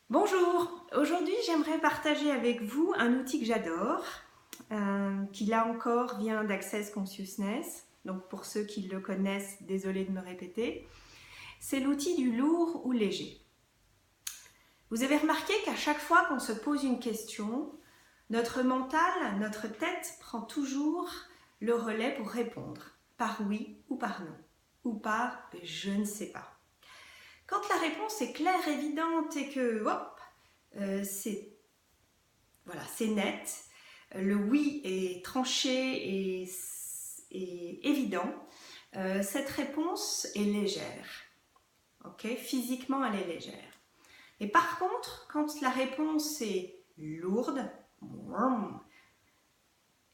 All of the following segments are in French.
Bonjour, aujourd'hui j'aimerais partager avec vous un outil que j'adore, qui là encore vient d'Access Consciousness, donc pour ceux qui le connaissent, désolé de me répéter, c'est l'outil du lourd ou léger. Vous avez remarqué qu'à chaque fois qu'on se pose une question, notre mental, notre tête prend toujours le relais pour répondre, par oui ou par non, ou par je ne sais pas. Quand la réponse est claire, évidente et que hop, c'est net, le oui est tranché et évident, cette réponse est légère. Okay, physiquement, elle est légère. Et par contre, quand la réponse est lourde,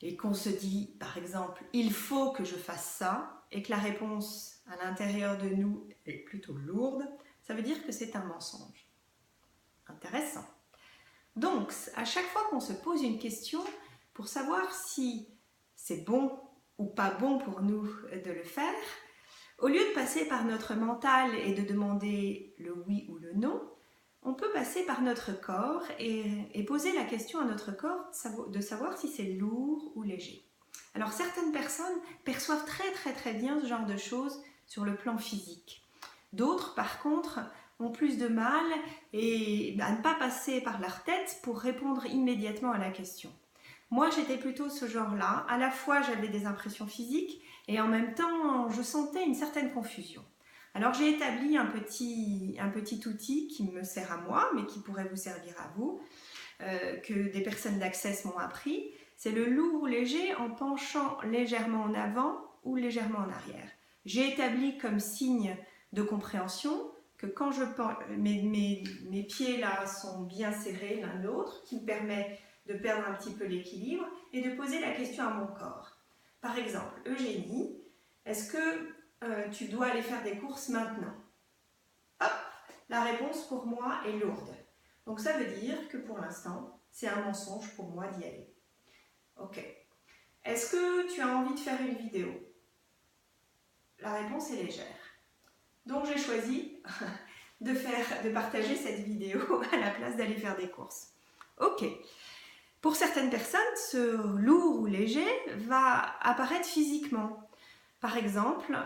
et qu'on se dit, par exemple, il faut que je fasse ça, et que la réponse à l'intérieur de nous est plutôt lourde, ça veut dire que c'est un mensonge. Intéressant. Donc, à chaque fois qu'on se pose une question pour savoir si c'est bon ou pas bon pour nous de le faire, au lieu de passer par notre mental et de demander le oui ou le non, on peut passer par notre corps et poser la question à notre corps de savoir si c'est lourd ou léger. Alors, certaines personnes perçoivent très bien ce genre de choses sur le plan physique. D'autres, par contre, ont plus de mal à ne pas passer par leur tête pour répondre immédiatement à la question. Moi, j'étais plutôt ce genre-là. À la fois, j'avais des impressions physiques et en même temps, je sentais une certaine confusion. Alors, j'ai établi un petit outil qui me sert à moi, mais qui pourrait vous servir à vous, que des personnes d'Access m'ont appris. C'est le lourd ou léger en penchant légèrement en avant ou légèrement en arrière. J'ai établi comme signe de compréhension que quand mes pieds là sont bien serrés l'un de l'autre, qui me permet de perdre un petit peu l'équilibre et de poser la question à mon corps. Par exemple, Eugénie, est-ce que tu dois aller faire des courses maintenant? Hop, la réponse pour moi est lourde. Donc ça veut dire que pour l'instant, c'est un mensonge pour moi d'y aller. Ok. Est-ce que tu as envie de faire une vidéo? La réponse est légère. Donc j'ai choisi de partager cette vidéo à la place d'aller faire des courses. Ok. Pour certaines personnes, ce lourd ou léger va apparaître physiquement. Par exemple,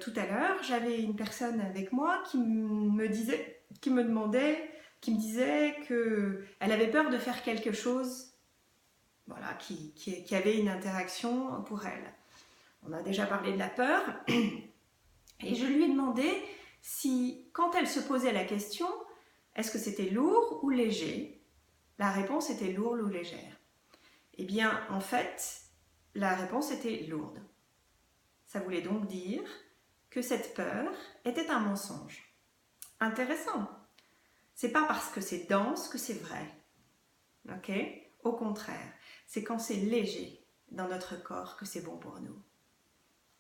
tout à l'heure, j'avais une personne avec moi qui me disait qu'elle avait peur de faire quelque chose, voilà, qui avait une interaction pour elle. On a déjà parlé de la peur, et je lui ai demandé si, quand elle se posait la question, est-ce que c'était lourd ou léger? La réponse était lourde ou légère. Eh bien, en fait, la réponse était lourde. Ça voulait donc dire que cette peur était un mensonge. Intéressant. C'est pas parce que c'est dense que c'est vrai. Ok? Au contraire, c'est quand c'est léger dans notre corps que c'est bon pour nous.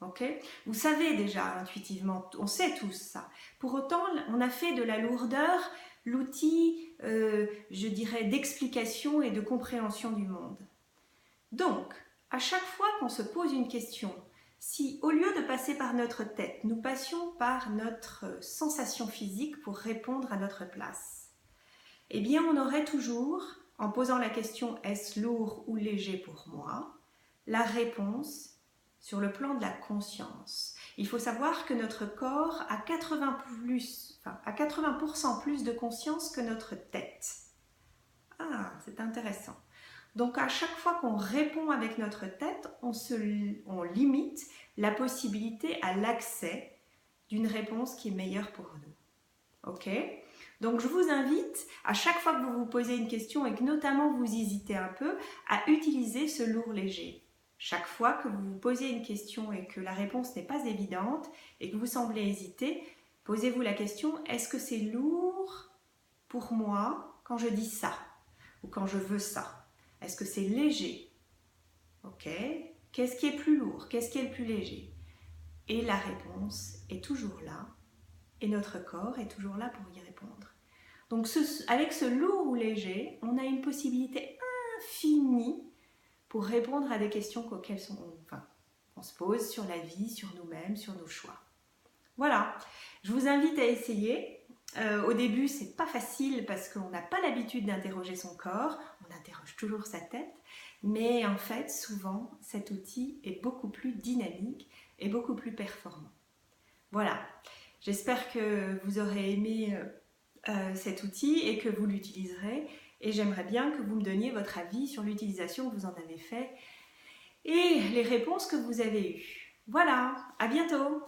Ok? Vous savez déjà intuitivement, on sait tous ça. Pour autant, on a fait de la lourdeur l'outil, je dirais, d'explication et de compréhension du monde. Donc, à chaque fois qu'on se pose une question, si au lieu de passer par notre tête, nous passions par notre sensation physique pour répondre à notre place, eh bien on aurait toujours, en posant la question est-ce lourd ou léger pour moi, la réponse sur le plan de la conscience. Il faut savoir que notre corps a 80% plus de conscience que notre tête. Ah, c'est intéressant. Donc à chaque fois qu'on répond avec notre tête, on limite la possibilité à l'accès d'une réponse qui est meilleure pour nous. Ok? Donc je vous invite, à chaque fois que vous vous posez une question et que notamment vous hésitez un peu, à utiliser ce lourd léger. Chaque fois que vous vous posez une question et que la réponse n'est pas évidente et que vous semblez hésiter, posez-vous la question, est-ce que c'est lourd pour moi quand je dis ça ou quand je veux ça? Est-ce que c'est léger? Ok. Qu'est-ce qui est plus lourd? Qu'est-ce qui est le plus léger? Et la réponse est toujours là. Et notre corps est toujours là pour y répondre. Donc avec ce lourd ou léger, on a une possibilité infinie pour répondre à des questions auxquelles on se pose sur la vie, sur nous-mêmes, sur nos choix. Voilà, je vous invite à essayer. Au début, c'est pas facile parce qu'on n'a pas l'habitude d'interroger son corps, on interroge toujours sa tête, mais en fait, souvent, cet outil est beaucoup plus dynamique et beaucoup plus performant. Voilà, j'espère que vous aurez aimé cet outil et que vous l'utiliserez. Et j'aimerais bien que vous me donniez votre avis sur l'utilisation que vous en avez fait et les réponses que vous avez eues. Voilà, à bientôt!